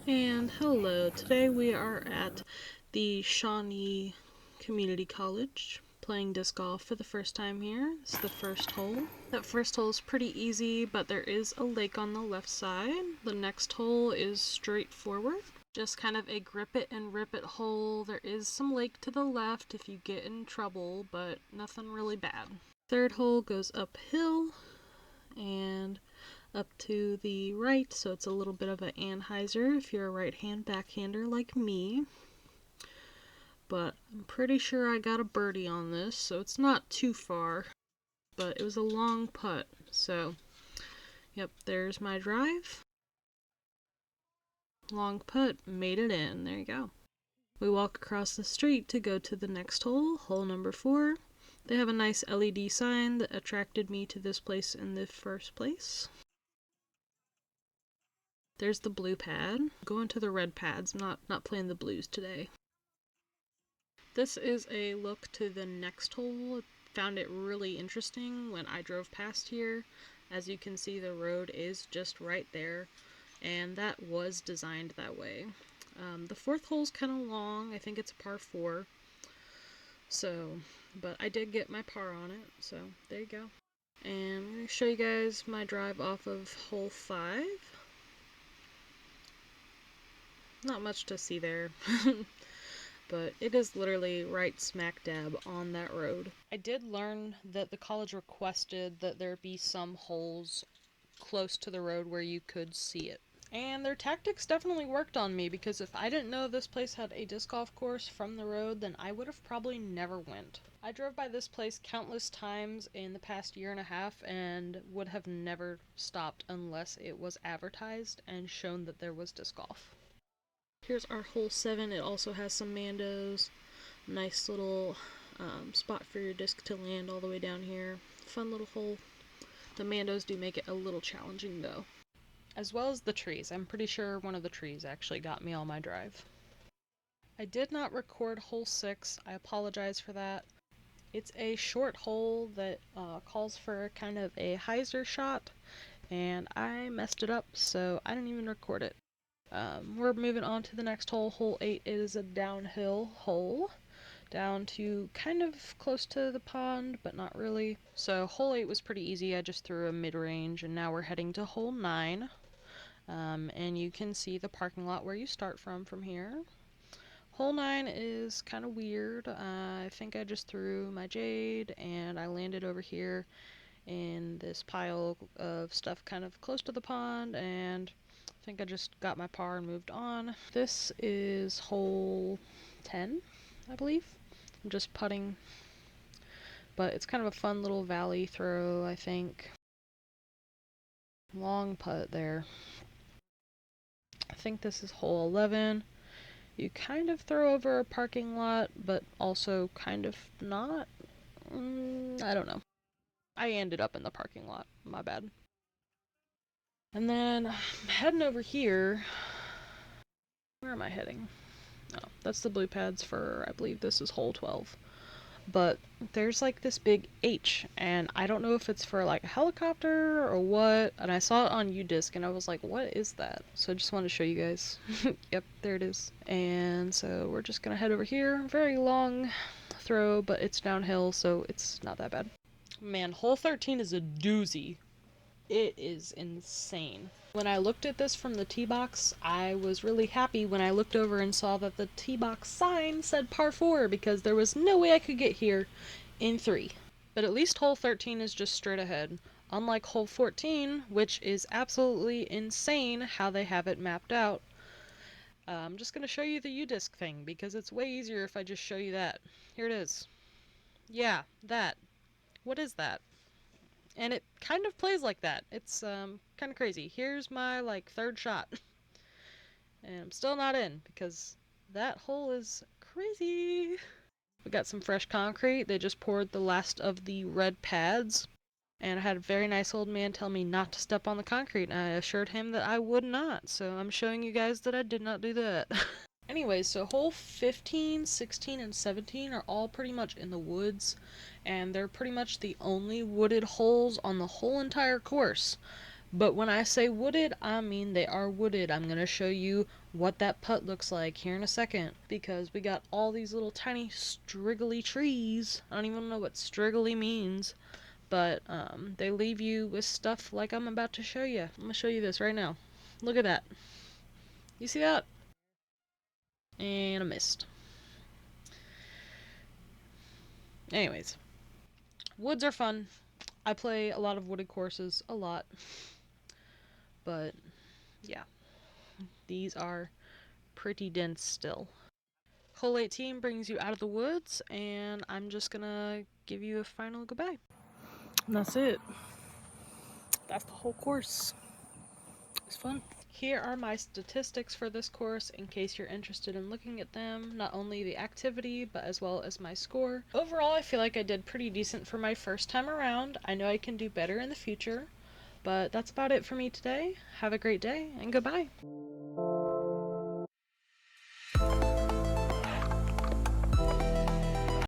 And hello, today we are at the Shawnee Community College playing disc golf for the first time here. This is the first hole. That first hole is pretty easy, but there is a lake on the left side. The next hole is straightforward. Just kind of a grip it and rip it hole. There is some lake to the left if you get in trouble, but nothing really bad. Third hole goes uphill and up to the right, so it's a little bit of an anhyzer if you're a right-hand backhander like me. But I'm pretty sure I got a birdie on this, so it's not too far. But it was a long putt, so yep, there's my drive. Long putt, made it in. There you go. We walk across the street to go to the next hole, hole number 4. They have a nice LED sign that attracted me to this place in the first place. There's the blue pad. Going to the red pads. I'm not playing the blues today. This is a look to the next hole. Found it really interesting when I drove past here. As you can see, the road is just right there, and that was designed that way. The fourth hole's kind of long. I think it's a par 4. So, but I did get my par on it, so there you go. And I'm going to show you guys my drive off of hole 5. Not much to see there. But it is literally right smack dab on that road. I did learn that the college requested that there be some holes close to the road where you could see it. And their tactics definitely worked on me, because if I didn't know this place had a disc golf course from the road, then I would have probably never went. I drove by this place countless times in the past year and a half and would have never stopped unless it was advertised and shown that there was disc golf. Here's our hole 7. It also has some Mandos. Nice little spot for your disc to land all the way down here. Fun little hole. The Mandos do make it a little challenging though. As well as the trees. I'm pretty sure one of the trees actually got me on my drive. I did not record hole 6. I apologize for that. It's a short hole that calls for kind of a hyzer shot, and I messed it up, so I didn't even record it. We're moving on to the next hole. Hole 8 is a downhill hole, down to kind of close to the pond, but not really. So hole 8 was pretty easy. I just threw a mid-range, and now we're heading to hole 9. And you can see the parking lot where you start from here. Hole 9 is kind of weird. I think I just threw my jade, and I landed over here in this pile of stuff kind of close to the pond, and I think I just got my par and moved on. This is hole 10, I believe. I'm just putting, but it's kind of a fun little valley throw, I think. Long putt there. I think this is hole 11. You kind of throw over a parking lot, but also kind of not. I don't know. I ended up in the parking lot. My bad. And then I'm heading over here. Where am I heading? Oh, that's the blue pads for, I believe this is hole 12. But there's like this big H, and I don't know if it's for like a helicopter or what. And I saw it on UDisc, and I was like, what is that? So I just wanted to show you guys. Yep, there it is. And so we're just gonna head over here. Very long throw, but it's downhill, so it's not that bad. Man, hole 13 is a doozy. It is insane. When I looked at this from the tee box, I was really happy when I looked over and saw that the tee box sign said par 4, because there was no way I could get here in 3. But at least hole 13 is just straight ahead, unlike hole 14, which is absolutely insane how they have it mapped out. I'm just going to show you the UDisc thing, because it's way easier if I just show you that. Here it is. Yeah, that. What is that? And it kind of plays like that. It's kind of crazy. Here's my like 3rd shot. And I'm still not in because that hole is crazy. We got some fresh concrete. They just poured the last of the red pads. And I had a very nice old man tell me not to step on the concrete, and I assured him that I would not. So I'm showing you guys that I did not do that. Anyways, so hole 15, 16, and 17 are all pretty much in the woods, and they're pretty much the only wooded holes on the whole entire course. But when I say wooded, I mean they are wooded. I'm going to show you what that putt looks like here in a second. Because we got all these little tiny striggly trees. I don't even know what striggly means. But they leave you with stuff like I'm about to show you. I'm going to show you this right now. Look at that. You see that? And a mist. Anyways, woods are fun. I play a lot of wooded courses, a lot. But yeah, these are pretty dense still. Hole 18 brings you out of the woods, and I'm just gonna give you a final goodbye. And that's it. That's the whole course. It's fun. Here are my statistics for this course in case you're interested in looking at them, not only the activity, but as well as my score. Overall, I feel like I did pretty decent for my first time around. I know I can do better in the future, but that's about it for me today. Have a great day, and goodbye.